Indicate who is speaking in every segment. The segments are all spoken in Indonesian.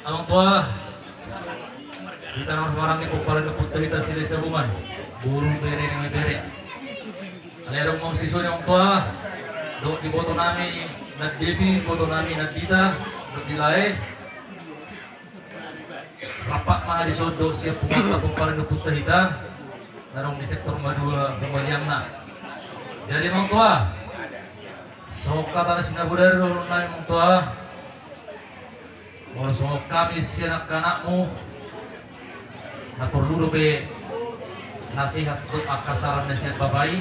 Speaker 1: Amang tua, kita nang semarang ipo para neput kita sila sa buman. Burung bere yang may bere. Alerong mong siso ni amang tua, do di boto nami nagdebi, boto nami nagdita, do dilay. Rapat mah di sodo siap pumunta po para neput kita. Narong di sektor madua kembaliang na. Jadi amang tua, so kata na sinabudar do nami amang tua. Walau semua kami si anak-anakmu na perlu dope nasihat tu akasaran nasihat babai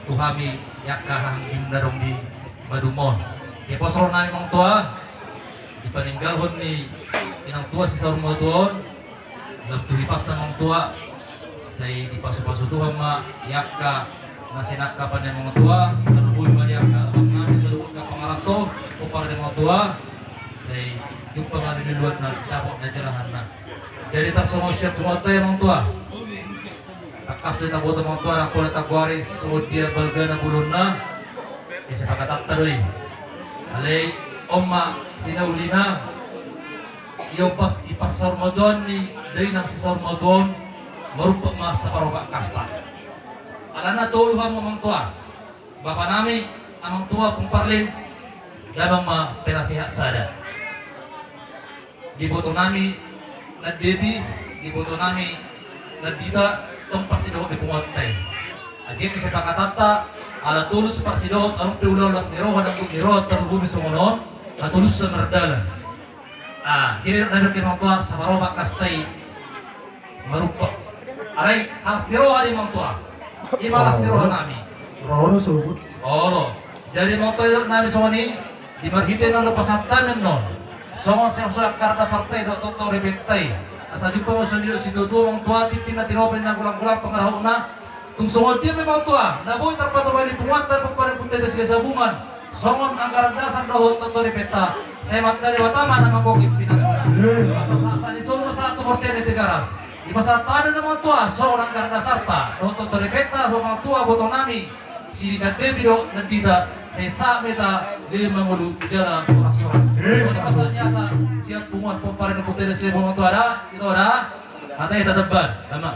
Speaker 1: tuhami yakahang imdarong di badumon ke postro nami mang tua dipaninggalhon ni inang tua si saur mo tuon lam tuhipas na mang tua say dipasu-pasu tuhan ma yakka nasinak kapan yang mang tua terlubuy ma yakka abang nami sa luwag ka pangarato o para di mang tua say yung pangalan ni luar na dapat na jalahan na. Jadi tak semua siap semua tayo mga tua. Takas do'y tabuto mga tua ng pula tagwaris sumod dia balga na bulon na. Kasi pagkatataroy. Alay, oma, pinauli na. Iyo pas ipasar mo doon ni day nang sisar mo doon marupa mas sa paroga kasta. Ala na tuluhan mo mga tua. Bapa nami, amang tua pumparlin, labang ma penasihat sada. Diboto nami nagdebi, diboto nami nagdita tong parsidot di pungotay. Aji kasi pakatata ala tulus parsidot arong piulalas ni roha ng ni roha terlubi sumonon katulus sa merdalan. Jadi nabikin mga tua sa maroba kastay marupa. Aray halas ni roha di mga tua. Imalas ni roha nami.
Speaker 2: Roho subut.
Speaker 1: Olo. Jadi mga tua nami sumani di marhitin ng napasatamin non. Songon siya sa karta sartay do toto repetay. Asa jumpa mo sa si Dudu mga tua tipin na tinopin na gulang-gulang pangaraho na. Tung sungod dia mga tua. Naboy tarpatuloy ni pungatan pagparin punta sa sila sa bungan. Songon ang karandasan do toto repeta. Saya magdali watama na magkogit pinasuna. Sa ni Sol sa tumorte ni Tigaras. Ipasatana na mga tua. Songon ang karandasarta do toto repeta do mga tua botong nami. Si Nagdebido nagdita. Saya sameta dia mengulu jalan oras-oras. So di masa nyata siap bunga pemarin untuk tidak selebon untuk ada itu ada. Katanya tetap ban, sama.